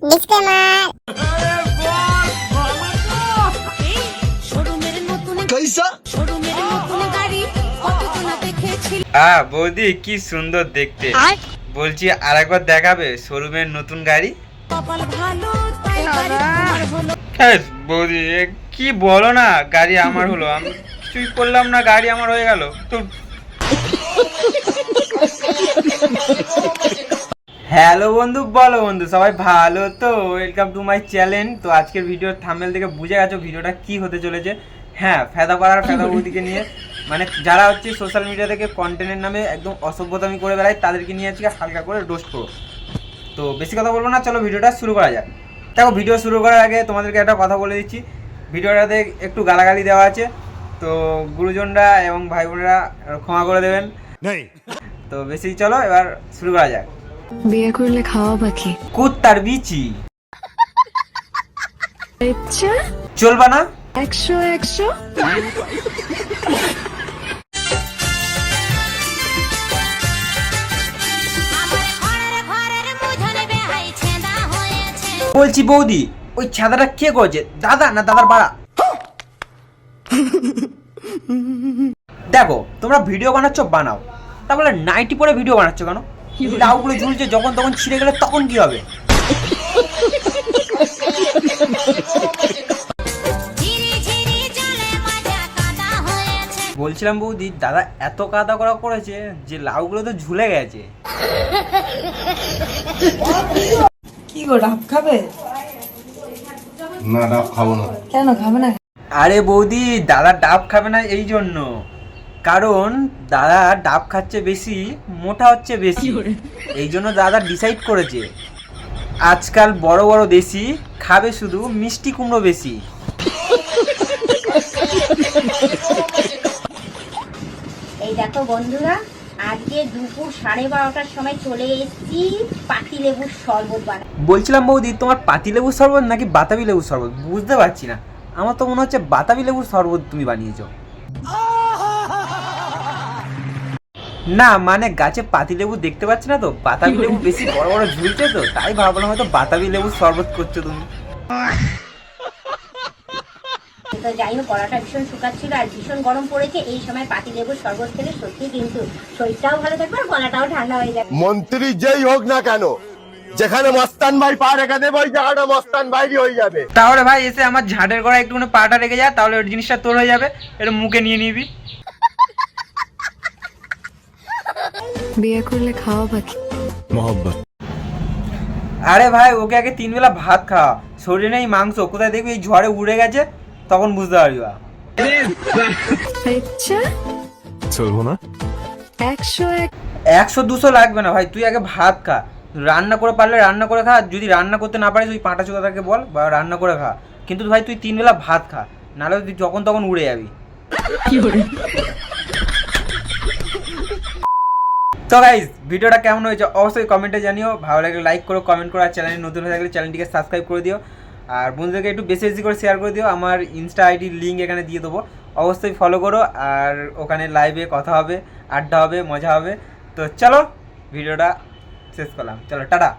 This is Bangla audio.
ডিসক্লেমার। বৌদি কি সুন্দর দেখতে, বলছি আরেকবার দেখাবে শোরুমের নতুন গাড়ি। হ্যাঁ বৌদি কি বলো না, গাড়ি আমার হলো, আমি কিছুই করলাম না, গাড়ি আমার হয়ে গেল তো। হ্যালো বন্ধু, বলো বন্ধু, সবাই ভালো তো? Welcome to my channel. তো আজকের ভিডিওর থাম্বনেল থেকে বুঝে গেছো ভিডিওটা কি হতে চলেছে। হ্যাঁ, ফেদাপাড়ার ফেদা বৌদিকে নিয়ে, মানে যারা হচ্ছে সোশ্যাল মিডিয়া থেকে কন্টেন্টের নামে একদম অসভ্যতামি করে বেড়ায়, তাদেরকে নিয়ে আজকে হালকা করে রোস্ট করো। তো বেশি কথা বলবো না, চলো ভিডিওটা শুরু করা যাক। দেখো, ভিডিও শুরু করার আগে তোমাদেরকে একটা কথা বলে দিচ্ছি, ভিডিওটাতে একটু গালাগালি দেওয়া আছে, তো গুরুজনরা এবং ভাই বোনেরা ক্ষমা করে দেবেন। তো বেশি, চলো এবার শুরু করা যাক। বিয়ে করলে খাওয়া বাকি কুত্তার বিচি ইচ্ছা চলবা না। 100 বলছি বৌদি, ওই ছাদাটা কে করেছে, দাদা না দাদার বাড়া? দেখো, তোমরা ভিডিও বানাচ্ছ বানাও, তারপরে নাইটি পরে ভিডিও বানাচ্ছ কেন? লাউগুলো ঝুলছে, যখন তখন ছিঁড়ে গেলে তখন কি হবে? বলছিলাম বৌদি, দাদা এত কাদা করা করেছে যে লাউগুলো তো ঝুলে গেছে। কি গো, ডাব খাবে? না, ডাব খাবো না। কেন খাবে না? আরে বৌদি, দাদা ডাব খাবে না এই জন্য, কারণ দাদা ডাব খাচ্ছে বেশি, মোটা হচ্ছে বেশি, এই জন্য দাদা ডিসাইড করেছে আজকাল বড় বড় দেশি খাবে শুধু মিষ্টি কুমড়ো বেশি। এই দেখো বন্ধুরা, আজকে দুপুর 12:30টার সময় চলে এসেছি পাতিলেবুর শরবত বানাতে। বলছিলাম বৌদি, তোমার পাতিলেবুর শরবত নাকি বাতাবি লেবুর শরবত বুঝতে পারছি না, আমার তো মনে হচ্ছে বাতাবি লেবুর শরবত তুমি বানিয়েছো। না মানে গাছে পাতিলেবু দেখতে পাচ্ছি না তো, বাতাবি লেবু বেশি বড় বড় ঝুলছে তো, তাই ভাবলাম হয়তো বাতাবি লেবুর শরবত করছো তুমি। তো যাই হোক, গলাটা ভীষণ শুকাচ্ছিল আর ভীষণ গরম পড়েছে, এই সময় পাতিলেবুর শরবত খেলে সত্যি কিন্তু শরীরটাও ভালো থাকবে আর গলাটাও ঠান্ডা হয়ে যাবে। মন্ত্রী যেই হোক না কেন, যেখানে মস্তান ভাই পা রেখে দেবে ওই জায়গাটা মস্তান ভাইরই হয়ে যাবে। তাহলে ভাই এসে আমার ঝাঁটের গোড়া একটুখানি পাটা রেখে যায়, তাহলে ওই জিনিসটা তোর হয়ে যাবে, এটা মুখে নিয়ে নিবি। বিয়ে করলে খাওয়া বাকি মোহব্বত। আরে ভাই, ওকে আগে 3 বেলা ভাত খাওয়া, শরীরে নেই মাংস, কোথায় দেখবি এই ঝড়ে উড়ে গেছে, তখন বুঝতে পারবি। ইচ্ছা চলবো না। 100-200 লাগবে না ভাই, তুই আগে ভাত খা, রান্না করে পারলে রান্না করে খা, যদি রান্না করতে না পারিস ওই পাঁটা চোদাটাকে বল বা রান্না করে খা, কিন্তু ভাই তুই 3 বেলা ভাত খা, নাহলে তুই যখন তখন উড়ে যাবি। তো গাইস, ভিডিওটা কেমন হয়েছে অবশ্যই কমেন্টে জানিও, ভালো লাগলে লাইক করো, কমেন্ট করো, আর চ্যানেলে নতুন হয়ে থাকলে চ্যানেলটিকে সাবস্ক্রাইব করে দিও, আর বন্ধুদেরকে একটু বেশি বেশি করে শেয়ার করে দিও। আমার ইনস্টা আইডির লিঙ্ক এখানে দিয়ে দেবো, অবশ্যই ফলো করো, আর ওখানে লাইভে কথা হবে, আড্ডা হবে, মজা হবে। তো চলো ভিডিওটা শেষ করলাম, চলো টাটা।